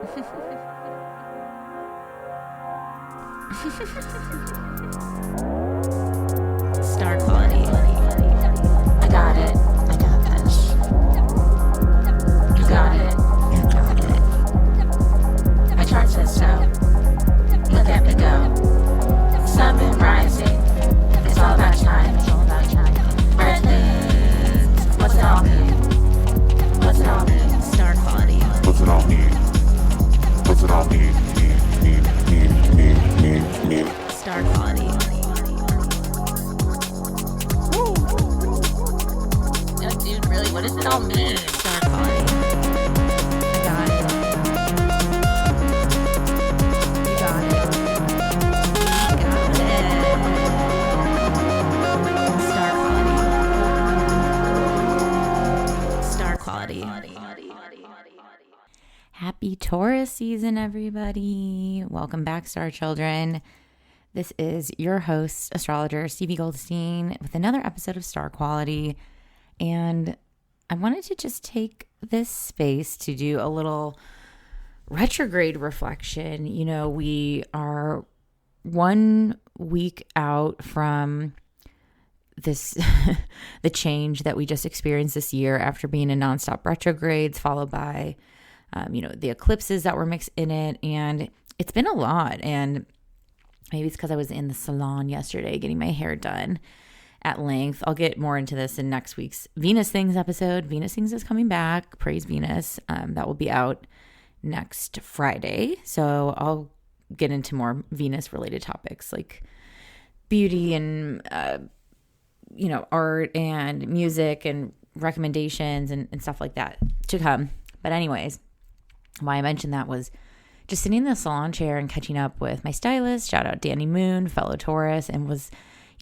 Star quality. I got it. I got this. You got it. You got it. My chart says so. Look at me go. Sun been rising. It's all about time. It's all about time. Red lips. What's it all mean? What's it all mean? Star quality. What's it all mean? What's it all mean? Mean. Star quality. No, dude, really? What does it all mean? Star quality. I got it. You got it. Got it. Star quality. Happy Taurus season, everybody. Welcome back, Star Children. This is your host, astrologer Stevie Goldstein, with another episode of Star Quality. And I wanted to just take this space to do a little retrograde reflection. You know, we are 1 week out from this, the change that we just experienced this year after being in nonstop retrogrades, followed by the eclipses that were mixed in it. And it's been a lot. And maybe it's because I was in the salon yesterday getting my hair done at length. I'll get more into this in next week's Venus Things episode. Venus Things is coming back. Praise Venus. That will be out next Friday. So I'll get into more Venus related topics like beauty and, art and music and recommendations and stuff like that to come. But anyways, why I mentioned that was just sitting in the salon chair and catching up with my stylist, shout out Danny Moon, fellow Taurus, and was,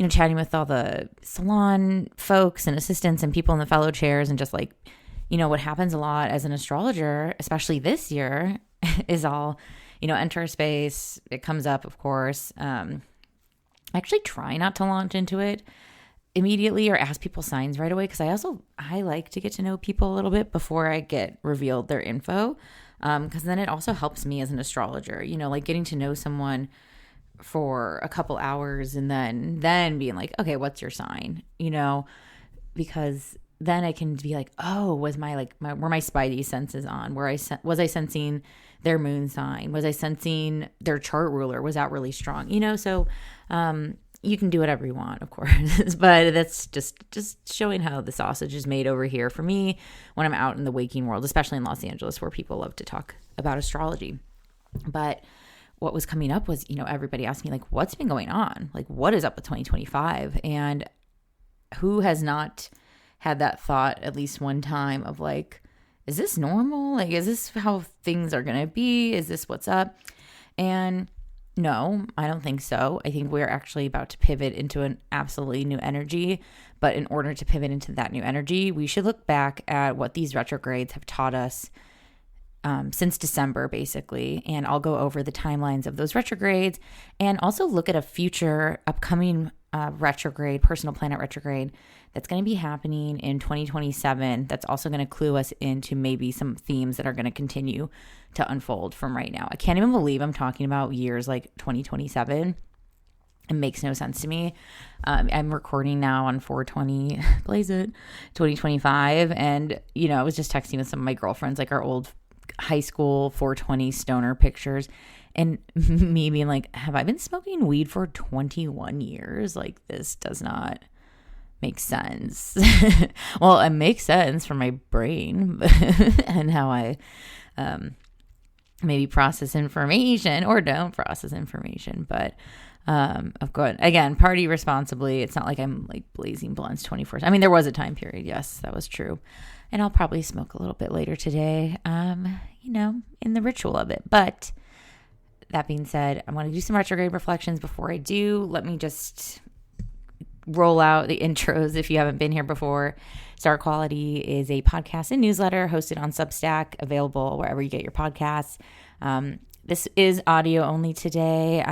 chatting with all the salon folks and assistants and people in the fellow chairs, and just like, what happens a lot as an astrologer, especially this year, is all, enter space. It comes up, of course. I actually try not to launch into it immediately or ask people signs right away, because I like to get to know people a little bit before I get revealed their info. Because then it also helps me as an astrologer, like getting to know someone for a couple hours and then being like, okay, what's your sign? Because then I can be like, oh, was were my spidey senses on? Was I sensing their moon sign? Was I sensing their chart ruler? Was that really strong? So you can do whatever you want, of course, but that's just showing how the sausage is made over here for me when I'm out in the waking world, especially in Los Angeles, where people love to talk about astrology. But what was coming up was, everybody asked me, like, what's been going on? Like, what is up with 2025? And who has not had that thought at least one time of like, is this normal? Like, is this how things are going to be? Is this what's up? And no, I don't think so. I think we're actually about to pivot into an absolutely new energy. But in order to pivot into that new energy, we should look back at what these retrogrades have taught us since December, basically. And I'll go over the timelines of those retrogrades and also look at a future upcoming retrograde, personal planet retrograde, that's going to be happening in 2027. That's also going to clue us into maybe some themes that are going to continue to unfold from right now. I can't even believe I'm talking about years like 2027. It makes no sense to me. I'm recording now on 4/20, blaze it, 2025. And, I was just texting with some of my girlfriends, like our old high school 4/20 stoner pictures. And me being like, have I been smoking weed for 21 years? Like, this does not make sense. Well, it makes sense for my brain and how I maybe process information or don't process information. But of course, again, party responsibly. It's not like I'm like blazing blunts 24/7. I mean, there was a time period. Yes, that was true. And I'll probably smoke a little bit later today, in the ritual of it. But that being said, I want to do some retrograde reflections. Before I do, let me just roll out the intros if you haven't been here before. Star Quality is a podcast and newsletter hosted on Substack, available wherever you get your podcasts. This is audio only today.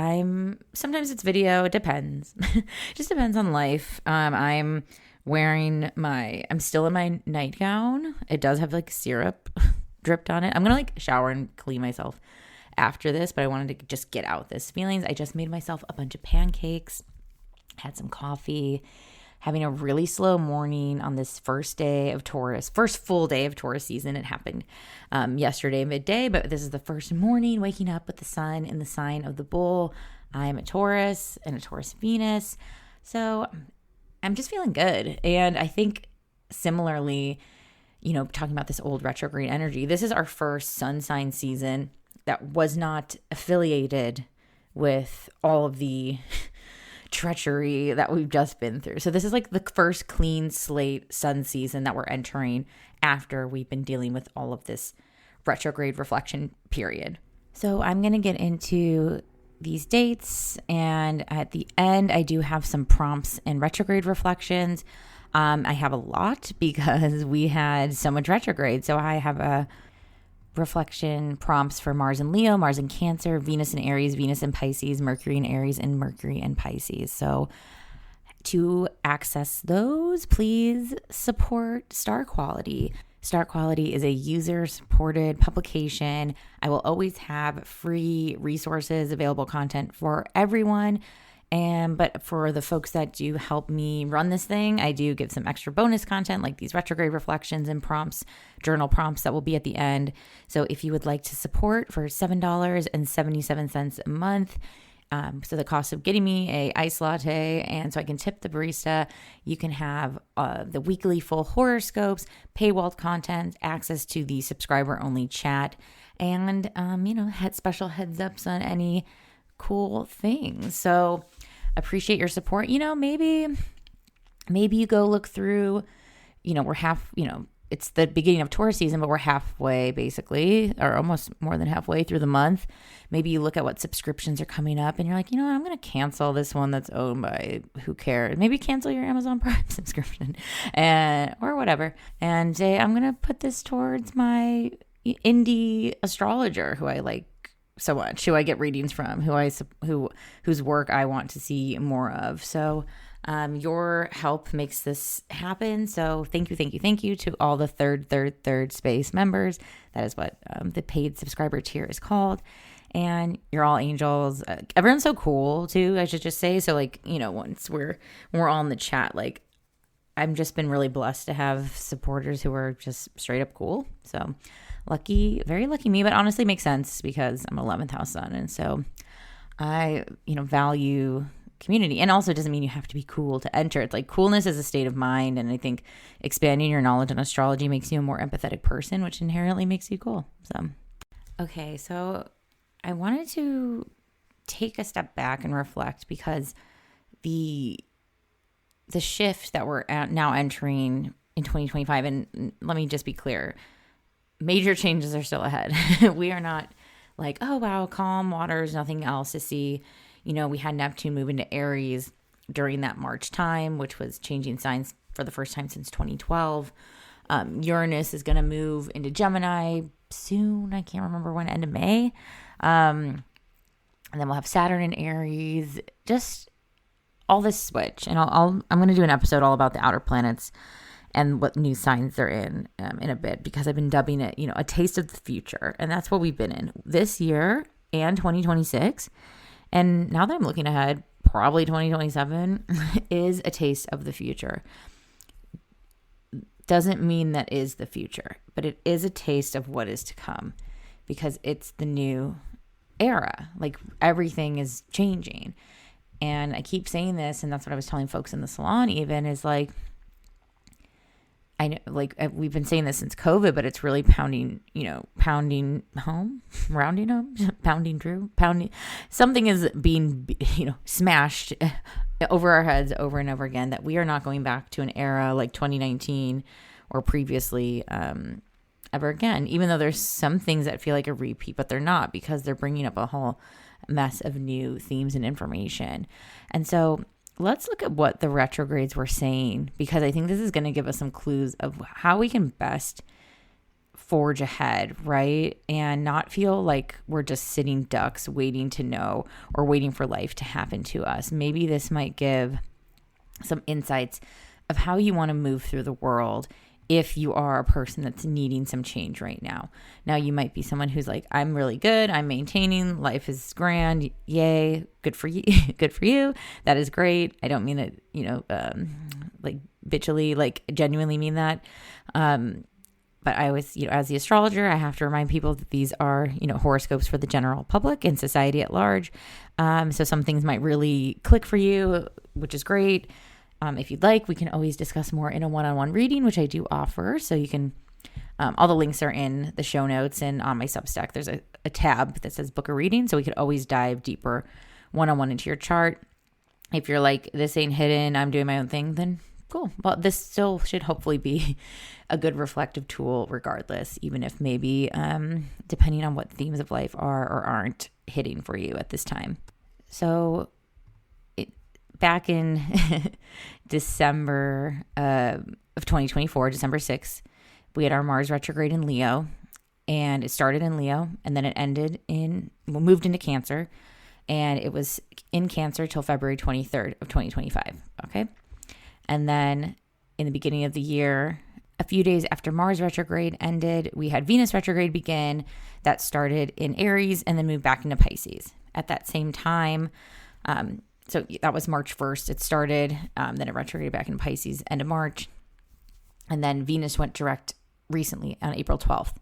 Sometimes it's video. It depends. Just depends on life. I'm still in my nightgown. It does have like syrup dripped on it. I'm going to like shower and clean myself after this, but I wanted to just get out this feelings. I just made myself a bunch of pancakes, had some coffee, having a really slow morning on this first day of Taurus, first full day of Taurus season. It happened yesterday midday, but this is the first morning waking up with the sun in the sign of the bull. I'm a Taurus and a Taurus Venus. So I'm just feeling good. And I think similarly, talking about this old retrograde energy, this is our first sun sign season that was not affiliated with all of the treachery that we've just been through. So this is like the first clean slate sun season that we're entering after we've been dealing with all of this retrograde reflection period. So I'm going to get into these dates, and at the end I do have some prompts and retrograde reflections. I have a lot because we had so much retrograde. So I have a reflection prompts for Mars and Leo, Mars and Cancer, Venus and Aries, Venus and Pisces, Mercury and Aries, and Mercury and Pisces. So to access those, please support Star Quality. Star Quality is a user-supported publication. I will always have free resources, available content for everyone. But for the folks that do help me run this thing, I do give some extra bonus content like these retrograde reflections and prompts, journal prompts that will be at the end. So if you would like to support for $7.77 a month, so the cost of getting me a iced latte, and so I can tip the barista, you can have the weekly full horoscopes, paywalled content, access to the subscriber-only chat, and special heads ups on any cool things. So appreciate your support. Maybe you go look through, it's the beginning of Taurus season, but we're halfway basically, or almost more than halfway through the month. Maybe you look at what subscriptions are coming up and you're like, I'm going to cancel this one that's owned by who cares. Maybe cancel your Amazon Prime subscription or whatever. And say, I'm going to put this towards my indie astrologer who I like so much, who I get readings from, whose work I want to see more of. So your help makes this happen. So thank you to all the third space members. That is what the paid subscriber tier is called. And you're all angels. Everyone's so cool too, I should just say. So once we're all in the chat, I've just been really blessed to have supporters who are just straight up cool. So lucky, very lucky me, but honestly makes sense because I'm an 11th house sun. And so I, value community. And also doesn't mean you have to be cool to enter. It's like coolness is a state of mind. And I think expanding your knowledge on astrology makes you a more empathetic person, which inherently makes you cool. So, okay. So I wanted to take a step back and reflect because the shift that we're now entering in 2025, and let me just be clear, major changes are still ahead. We are not like, oh, wow, calm waters, nothing else to see. We had Neptune move into Aries during that March time, which was changing signs for the first time since 2012. Uranus is going to move into Gemini soon. I can't remember when, end of May. And then we'll have Saturn in Aries, just all this switch. And I'm going to do an episode all about the outer planets and what new signs they're in a bit, because I've been dubbing it, a taste of the future. And that's what we've been in this year and 2026. And now that I'm looking ahead, probably 2027 is a taste of the future. Doesn't mean that is the future, but it is a taste of what is to come because it's the new era. Everything is changing. And I keep saying this, and that's what I was telling folks in the salon even, is I know, we've been saying this since COVID, but it's really pounding home, rounding home, pounding through, something is being, smashed over our heads over and over again, that we are not going back to an era like 2019 or previously ever again, even though there's some things that feel like a repeat, but they're not, because they're bringing up a whole mess of new themes and information. And so let's look at what the retrogrades were saying, because I think this is going to give us some clues of how we can best forge ahead, right? And not feel like we're just sitting ducks waiting to know or waiting for life to happen to us. Maybe this might give some insights of how you want to move through the world if you are a person that's needing some change right now. Now, you might be someone who's like, I'm really good. I'm maintaining. Life is grand. Yay. Good for you. Good for you. That is great. I don't mean it, like bitchily, like genuinely mean that. But I always, as the astrologer, I have to remind people that these are, horoscopes for the general public and society at large. So some things might really click for you, which is great. If you'd like, we can always discuss more in a one-on-one reading, which I do offer. So you can, all the links are in the show notes and on my Substack. There's a tab that says book a reading. So we could always dive deeper one-on-one into your chart. If you're like, this ain't hidden, I'm doing my own thing, then cool. Well, this still should hopefully be a good reflective tool regardless, even if maybe depending on what themes of life are or aren't hitting for you at this time. So back in December of 2024, December 6th, we had our Mars retrograde in Leo, and it started in Leo, and then it moved into Cancer, and it was in Cancer till February 23rd of 2025, okay? And then in the beginning of the year, a few days after Mars retrograde ended, we had Venus retrograde begin. That started in Aries and then moved back into Pisces. At that same time, so that was March 1st. It started, then it retrograded back in Pisces end of March. And then Venus went direct recently on April 12th,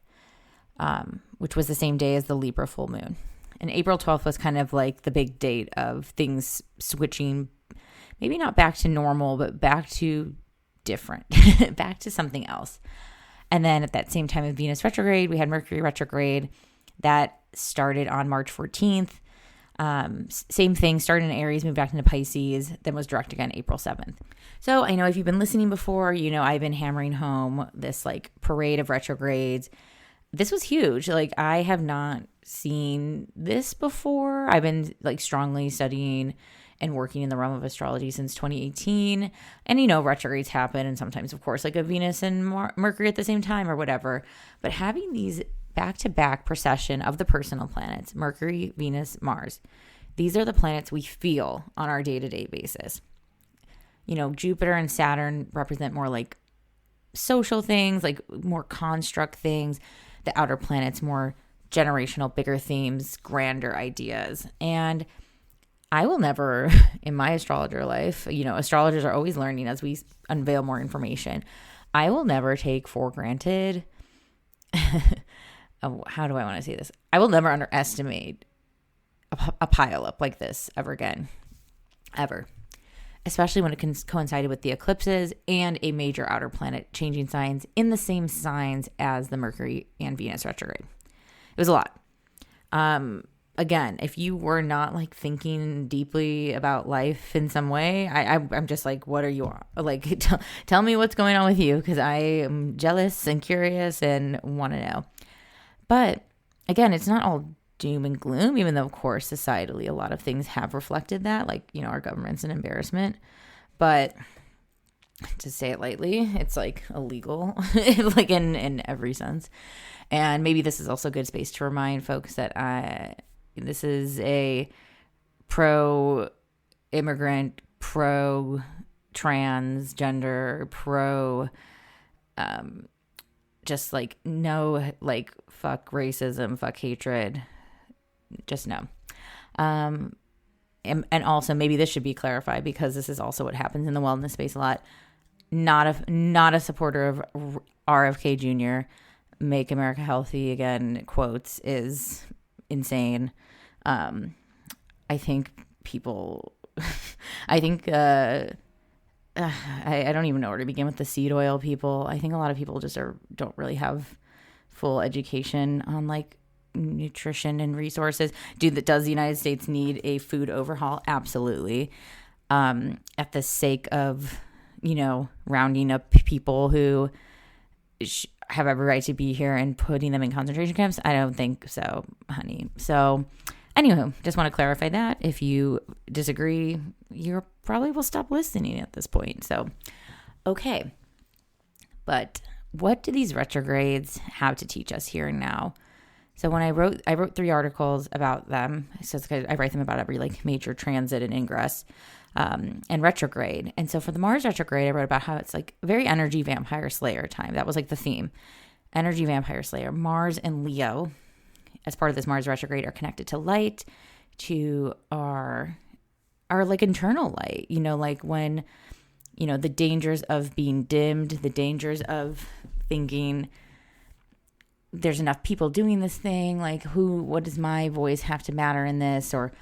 which was the same day as the Libra full moon. And April 12th was kind of like the big date of things switching, maybe not back to normal, but back to different, back to something else. And then at that same time of Venus retrograde, we had Mercury retrograde that started on March 14th. Same thing, started in Aries, moved back into Pisces, then was direct again April 7th. So I know if you've been listening before, I've been hammering home this like parade of retrogrades. This was huge. Like, I have not seen this before. I've been like strongly studying and working in the realm of astrology since 2018. And, retrogrades happen. And sometimes, of course, like a Venus and Mercury at the same time or whatever. But having these back-to-back precession of the personal planets, Mercury, Venus, Mars, these are the planets we feel on our day-to-day basis. Jupiter and Saturn represent more like social things, like more construct things. The outer planets, more generational, bigger themes, grander ideas. And I will never, in my astrologer life, astrologers are always learning as we unveil more information. I will never take for granted, how do I want to say this? I will never underestimate a pile up like this ever again, ever. Especially when it coincided with the eclipses and a major outer planet changing signs in the same signs as the Mercury and Venus retrograde. It was a lot. Again, if you were not like thinking deeply about life in some way, I'm just like, what are you like? Tell me what's going on with you, because I am jealous and curious and want to know. But again, it's not all doom and gloom, even though, of course, societally, a lot of things have reflected that, like, our government's an embarrassment. But to say it lightly, it's like illegal, like in every sense. And maybe this is also a good space to remind folks that this is a pro-immigrant, pro-transgender, just like no, like, fuck racism, fuck hatred. Just no. And also maybe this should be clarified, because this is also what happens in the wellness space a lot. Not a supporter of RFK Jr. Make America Healthy Again quotes is insane. I think people, I don't even know where to begin with the seed oil people. I think a lot of people just don't really have full education on like nutrition and resources. Does the United States need a food overhaul? Absolutely. At the sake of, rounding up people who have every right to be here and putting them in concentration camps? I don't think so, honey. So anywho, just want to clarify that. If you disagree, you probably will stop listening at this point. So, okay. But what do these retrogrades have to teach us here and now? So when I wrote 3 articles about them. So I write them about every like major transit and ingress. and retrograde. And so for the Mars retrograde, I wrote about how it's like very energy vampire slayer time. That was like the theme. Energy vampire slayer. Mars and Leo, as part of this Mars retrograde, are connected to light, to our like internal light, like when, the dangers of being dimmed, the dangers of thinking there's enough people doing this thing, like what does my voice have to matter in this, or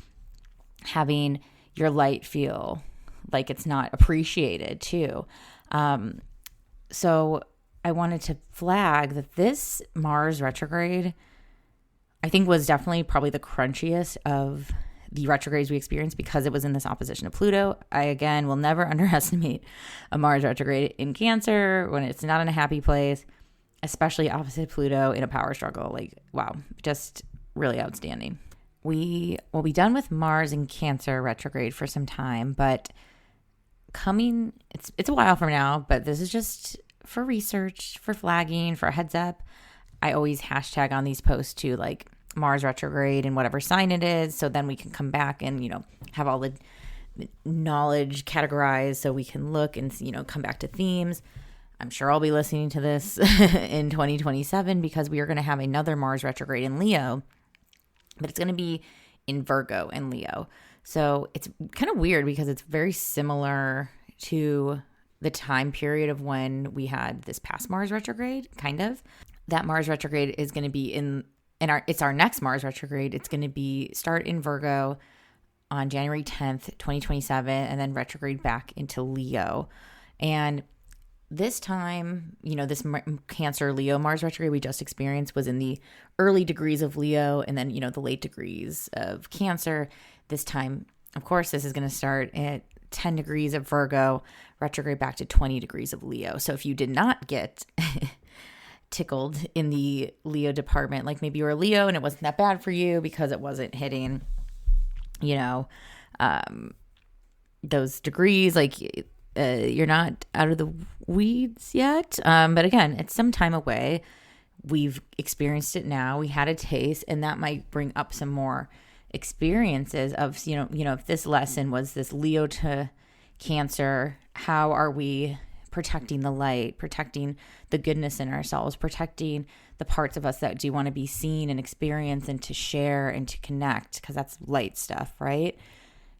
having your light feel like it's not appreciated too. So I wanted to flag that this Mars retrograde, I think, was definitely probably the crunchiest of the retrogrades we experienced because it was in this opposition to Pluto. I, again, will never underestimate a Mars retrograde in Cancer when it's not in a happy place, especially opposite Pluto in a power struggle. Like, wow, just really outstanding. We will be done with Mars in Cancer retrograde for some time, but it's a while from now, but this is just for research, for flagging, for a heads up. I always hashtag on these posts to like Mars retrograde and whatever sign it is, so then we can come back and have all the knowledge categorized so we can look and come back to themes. I'm sure I'll be listening to this in 2027 because we are going to have another Mars retrograde in Leo, but it's going to be in Virgo and Leo. So it's kind of weird because it's very similar to the time period of when we had this past Mars retrograde, kind of. That Mars retrograde is going to be it's our next Mars retrograde. It's going to start in Virgo on January 10th, 2027, and then retrograde back into Leo. And this time, this Cancer Leo Mars retrograde we just experienced was in the early degrees of Leo and then, the late degrees of Cancer. This time, of course, this is going to start at 10 degrees of Virgo, retrograde back to 20 degrees of Leo. So if you did not get tickled in the Leo department, like maybe you were a Leo and it wasn't that bad for you because it wasn't hitting, those degrees, like you're not out of the weeds yet. But again, it's some time away. We've experienced it now. We had a taste, and that might bring up some more experiences of, if this lesson was this Leo to Cancer, how are we protecting the light, protecting the goodness in ourselves, protecting the parts of us that do want to be seen and experienced and to share and to connect, because that's light stuff, right?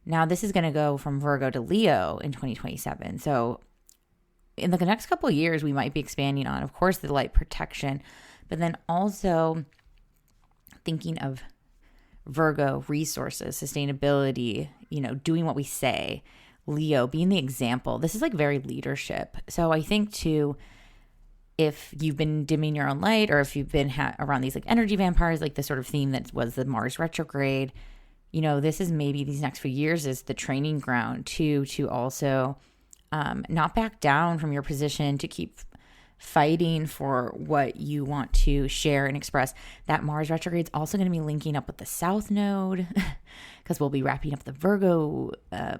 Now, this is going to go from Virgo to Leo in 2027. So in the next couple of years, we might be expanding on, of course, the light protection, but then also thinking of Virgo resources, sustainability, doing what we say. Leo being the example. This is like very leadership. So I think too, if you've been dimming your own light, or if you've been around these like energy vampires, like the sort of theme that was the Mars retrograde, this is maybe these next few years is the training ground to also not back down from your position, to keep fighting for what you want to share and express. That Mars retrograde is also going to be linking up with the South Node because we'll be wrapping up the Virgo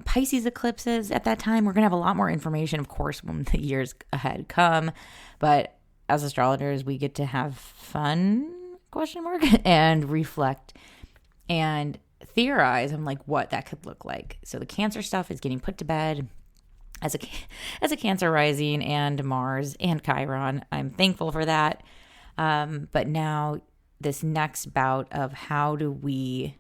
Pisces eclipses at that time. We're going to have a lot more information, of course, when the years ahead come. But as astrologers, we get to have fun, ? And reflect and theorize on like what that could look like. So the Cancer stuff is getting put to bed. As a Cancer rising and Mars and Chiron, I'm thankful for that. But now this next bout of how do we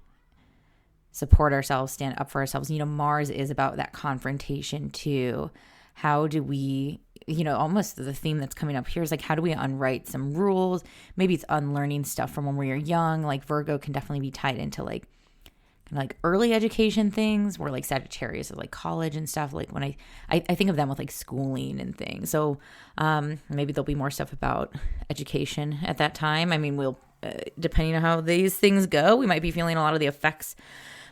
support ourselves, stand up for ourselves. Mars is about that confrontation too. How do we, almost the theme that's coming up here is like, how do we unwrite some rules? Maybe it's unlearning stuff from when we were young. Like Virgo can definitely be tied into like early education things, where like Sagittarius is like college and stuff. Like when I think of them with like schooling and things. So maybe there'll be more stuff about education at that time. I mean, we'll depending on how these things go, we might be feeling a lot of the effects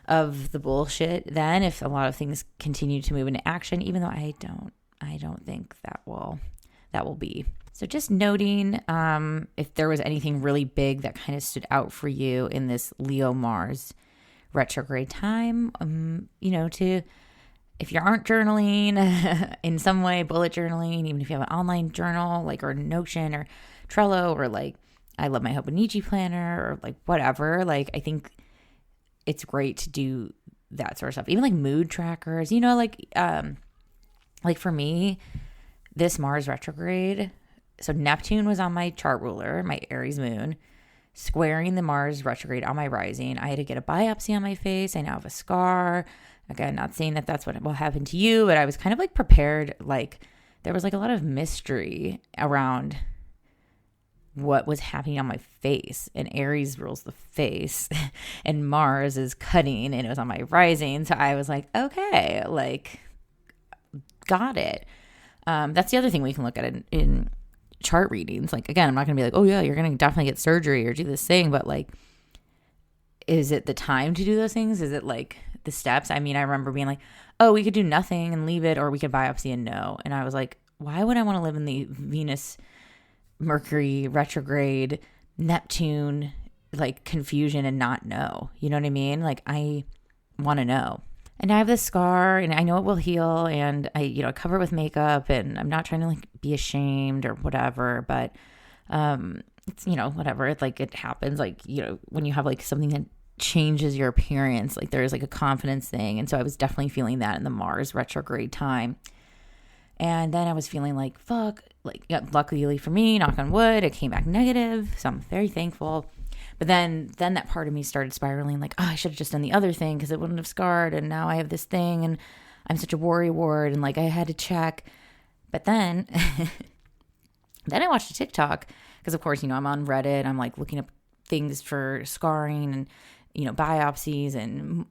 of the bullshit then, if a lot of things continue to move into action, even though I don't think that will be. So just noting if there was anything really big that kind of stood out for you in this Leo Mars retrograde time, if you aren't journaling in some way, bullet journaling, even if you have an online journal, like, or Notion or Trello, or like, I love my Hobonichi planner, or like whatever, like, I think it's great to do that sort of stuff. Even like mood trackers, like for me, this Mars retrograde. So Neptune was on my chart ruler, my Aries moon, squaring the Mars retrograde on my rising. I had to get a biopsy on my face. I now have a scar. Again, not saying that that's what will happen to you, but I was kind of like prepared. Like there was like a lot of mystery around what was happening on my face, and Aries rules the face and Mars is cutting, and it was on my rising. So I was like, okay, like got it. That's the other thing we can look at in chart readings. Like, again, I'm not going to be like, oh yeah, you're going to definitely get surgery or do this thing, but like, is it the time to do those things? Is it like the steps? I mean, I remember being like, oh, we could do nothing and leave it, or we could biopsy and no. And I was like, why would I want to live in the Venus, Mercury, retrograde, Neptune, like confusion and not know? You know what I mean? Like, I want to know. And I have this scar and I know it will heal, and I, cover it with makeup, and I'm not trying to like be ashamed or whatever, but, it's, whatever. It's like, it happens. Like, when you have like something that changes your appearance, like there's like a confidence thing. And so I was definitely feeling that in the Mars retrograde time. And then I was feeling like, fuck, like, luckily for me, knock on wood, it came back negative. So I'm very thankful. But then that part of me started spiraling like, oh, I should have just done the other thing because it wouldn't have scarred. And now I have this thing and I'm such a worry ward, and like I had to check. But then, then I watched a TikTok because of course, I'm on Reddit. I'm like looking up things for scarring and, biopsies and,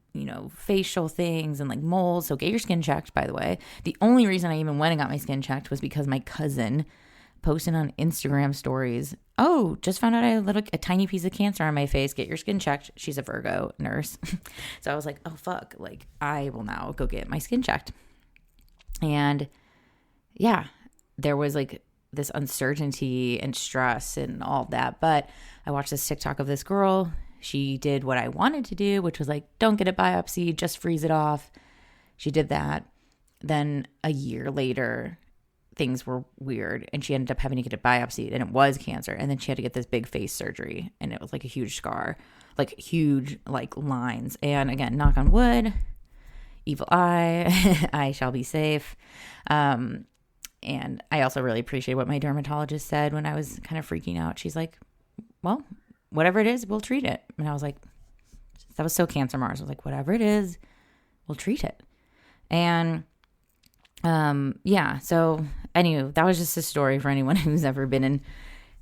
facial things and like moles. So get your skin checked, by the way. The only reason I even went and got my skin checked was because my cousin posted on Instagram stories, oh, just found out I have a tiny piece of cancer on my face. Get your skin checked. She's a Virgo nurse. So I was like, oh, fuck. Like, I will now go get my skin checked. And yeah, there was like this uncertainty and stress and all that. But I watched this TikTok of this girl. She did what I wanted to do, which was like, don't get a biopsy, just freeze it off. She did that. Then a year later, things were weird, and she ended up having to get a biopsy, and it was cancer. And then she had to get this big face surgery, and it was like a huge scar, like huge like lines. And again, knock on wood, evil eye, I shall be safe. And I also really appreciate what my dermatologist said when I was kind of freaking out. She's like, well, whatever it is, we'll treat it. And I was like, that was so Cancer Mars. I was like, whatever it is, we'll treat it. And yeah, so anyway, that was just a story for anyone who's ever been in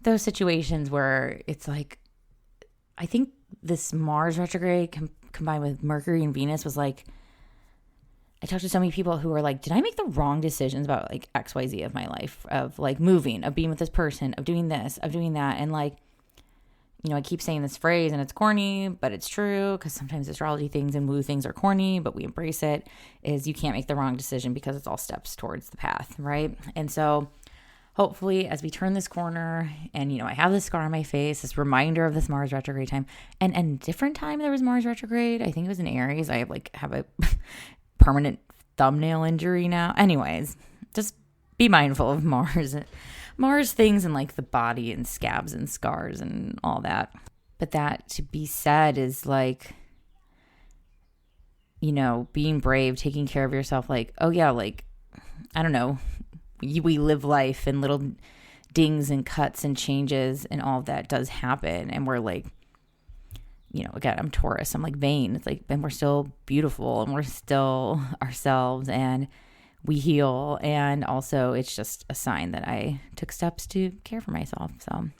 those situations where it's like, I think this Mars retrograde combined with Mercury and Venus was like, I talked to so many people who were like, did I make the wrong decisions about like XYZ of my life, of like moving, of being with this person, of doing this, of doing that? And like, I keep saying this phrase and it's corny, but it's true, because sometimes astrology things and woo things are corny, but we embrace it, is you can't make the wrong decision because it's all steps towards the path, right? And so hopefully as we turn this corner and, I have this scar on my face, this reminder of this Mars retrograde time, and a different time there was Mars retrograde, I think it was in Aries. I have a permanent thumbnail injury now. Anyways, just be mindful of Mars things and like the body and scabs and scars and all that. But that to be said is like, being brave, taking care of yourself. Like, oh yeah, like, I don't know, we live life and little dings and cuts and changes and all of that does happen. And we're like, again, I'm Taurus. I'm like vain. It's like, and we're still beautiful and we're still ourselves and we heal. And also it's just a sign that I took steps to care for myself. So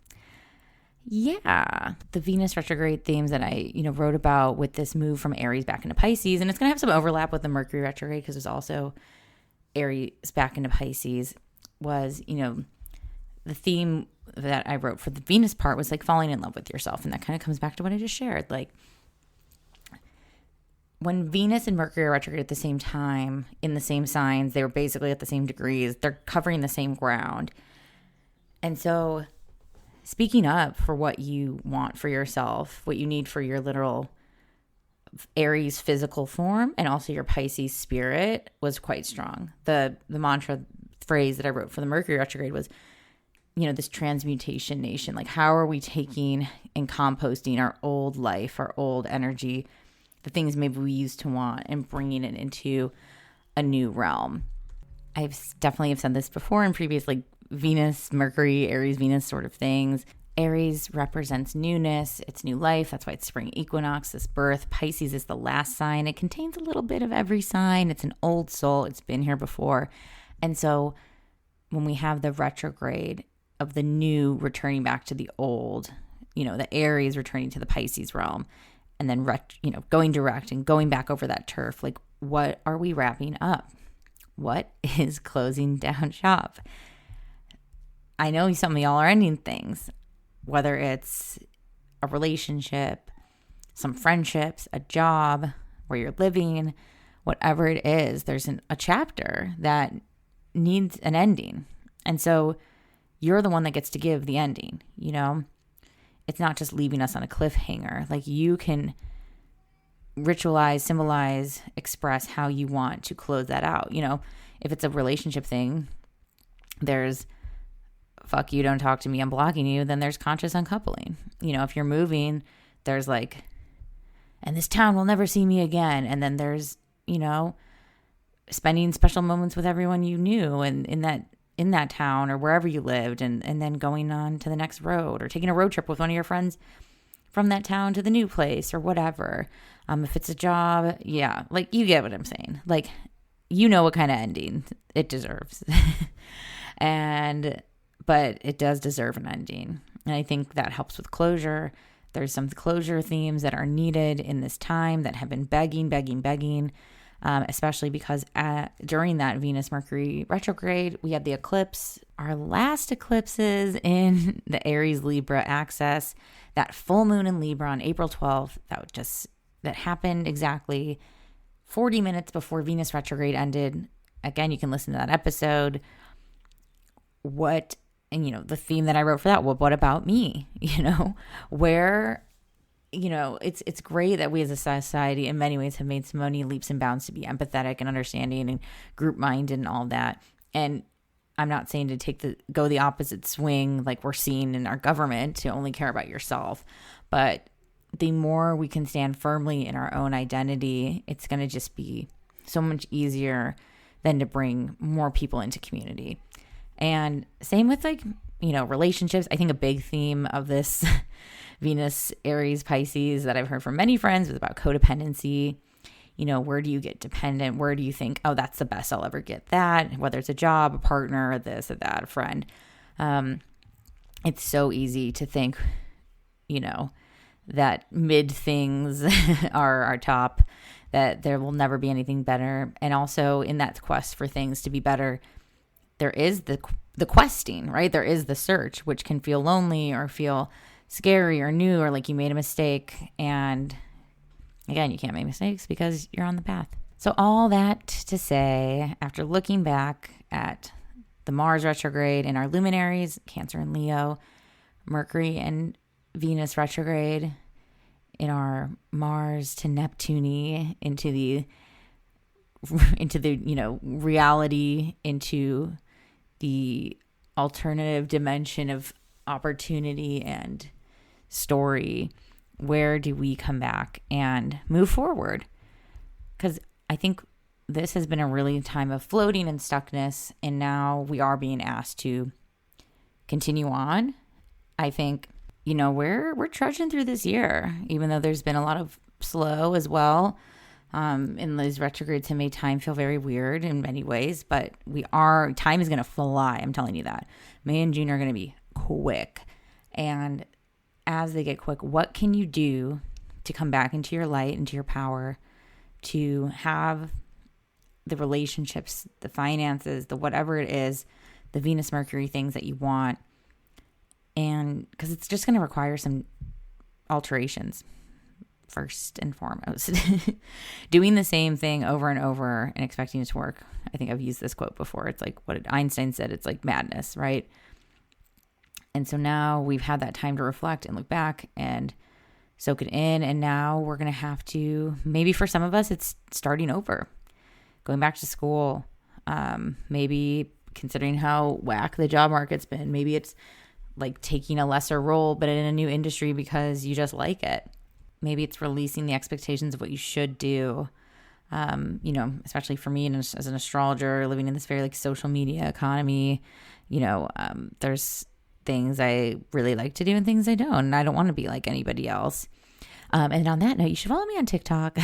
yeah, the Venus retrograde themes that I, wrote about with this move from Aries back into Pisces, and it's going to have some overlap with the Mercury retrograde because there's also Aries back into Pisces, was, the theme that I wrote for the Venus part was like falling in love with yourself. And that kind of comes back to what I just shared. Like, when Venus and Mercury are retrograde at the same time, in the same signs, they were basically at the same degrees. They're covering the same ground. And so speaking up for what you want for yourself, what you need for your literal Aries physical form, and also your Pisces spirit was quite strong. The mantra phrase that I wrote for the Mercury retrograde was, this transmutation nation. Like, how are we taking and composting our old life, our old energy, the things maybe we used to want and bringing it into a new realm. I've definitely have said this before in previous like Venus, Mercury, Aries, Venus sort of things. Aries represents newness. It's new life. That's why it's spring equinox, this birth. Pisces is the last sign. It contains a little bit of every sign. It's an old soul. It's been here before. And so when we have the retrograde of the new returning back to the old, the Aries returning to the Pisces realm, and then, going direct and going back over that turf, like what are we wrapping up? What is closing down shop? I know some of y'all are ending things, whether it's a relationship, some friendships, a job, where you're living, whatever it is, there's a chapter that needs an ending. And so you're the one that gets to give the ending, It's not just leaving us on a cliffhanger. Like you can ritualize, symbolize, express how you want to close that out. If it's a relationship thing, there's fuck you, don't talk to me, I'm blocking you. Then there's conscious uncoupling. If you're moving, there's like, and this town will never see me again. And then there's, spending special moments with everyone you knew and in that town or wherever you lived, and then going on to the next road or taking a road trip with one of your friends from that town to the new place or whatever. If it's a job, yeah, like you get what I'm saying. Like, what kind of ending it deserves. But it does deserve an ending. And I think that helps with closure. There's some closure themes that are needed in this time that have been begging, especially because during that Venus-Mercury retrograde, we had the eclipse, our last eclipses in the Aries-Libra axis, that full moon in Libra on April 12th, that happened exactly 40 minutes before Venus retrograde ended. Again, you can listen to that episode. The theme that I wrote for that, well, what about me? Where, it's great that we as a society in many ways have made so many leaps and bounds to be empathetic and understanding and group minded and all that. And I'm not saying to go the opposite swing like we're seeing in our government to only care about yourself, but the more we can stand firmly in our own identity, it's going to just be so much easier than to bring more people into community. And same with relationships. I think a big theme of this Venus, Aries, Pisces that I've heard from many friends was about codependency. Where do you get dependent? Where do you think, oh, that's the best I'll ever get that? Whether it's a job, a partner, or this or that, a friend. It's so easy to think, that mid things are our top, that there will never be anything better. And also in that quest for things to be better, there is the questing, right? There is the search, which can feel lonely or feel scary or new or like you made a mistake. And again, you can't make mistakes because you're on the path. So all that to say, after looking back at the Mars retrograde in our luminaries, Cancer and Leo, Mercury and Venus retrograde in our Mars to Neptune into the reality, into the alternative dimension of opportunity and story, where do we come back and move forward? Because I think this has been a really time of floating and stuckness, and now we are being asked to continue on. I think, we're trudging through this year, even though there's been a lot of slow as well. And those retrogrades have made time feel very weird in many ways, but time is going to fly. I'm telling you that. May and June are going to be quick. And as they get quick, what can you do to come back into your light, into your power, to have the relationships, the finances, the whatever it is, the Venus Mercury things that you want? And because it's just going to require some alterations. First and foremost, doing the same thing over and over and expecting it to work. I think I've used this quote before. It's like what Einstein said. It's like madness, right? And so now we've had that time to reflect and look back and soak it in. And now we're going to have to, maybe for some of us, it's starting over, going back to school. Maybe considering how whack the job market's been, maybe it's like taking a lesser role, but in a new industry because you just like it. Maybe it's releasing the expectations of what you should do. Especially for me as an astrologer living in this very like social media economy, there's things I really like to do and things I don't, and I don't want to be like anybody else. And on that note, you should follow me on TikTok.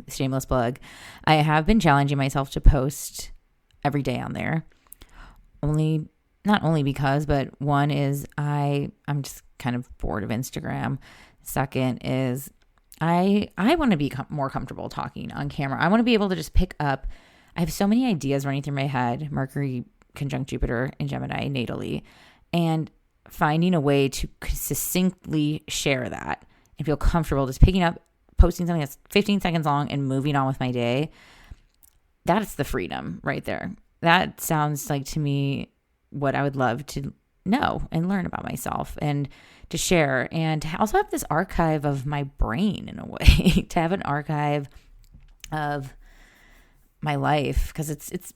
Shameless plug. I have been challenging myself to post every day on there. Not only because, but one is I'm just kind of bored of Instagram. Second is I want to be more comfortable talking on camera. I want to be able to just pick up. I have so many ideas running through my head, Mercury conjunct Jupiter in Gemini natally, and finding a way to succinctly share that and feel comfortable just picking up, posting something that's 15 seconds long and moving on with my day. That's the freedom right there. That sounds like to me what I would love to know and learn about myself and to share, and to also have this archive of my brain in a way, to have an archive of my life, because it's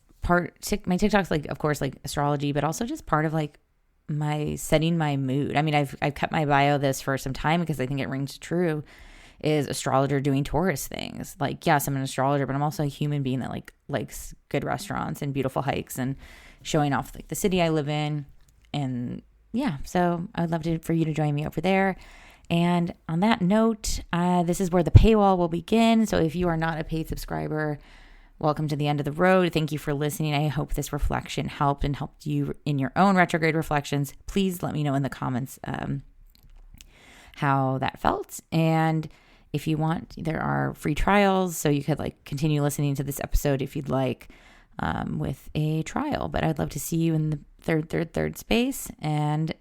my TikTok's like, of course, like astrology, but also just part of like my setting my mood. I mean, I've kept my bio this for some time because I think it rings true, is astrologer doing Taurus things. Like, yes, I'm an astrologer, but I'm also a human being that like likes good restaurants and beautiful hikes and showing off like the city I live in. And yeah, so I would love for you to join me over there. And on that note, this is where the paywall will begin. So if you are not a paid subscriber, welcome to the end of the road. Thank you for listening. I hope this reflection helped you in your own retrograde reflections. Please let me know in the comments how that felt. And if you want, there are free trials, so you could like continue listening to this episode if you'd like, with a trial. But I'd love to see you in the third space. And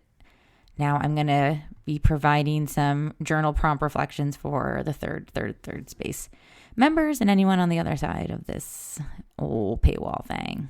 now I'm going to be providing some journal prompt reflections for the third space members and anyone on the other side of this old paywall thing.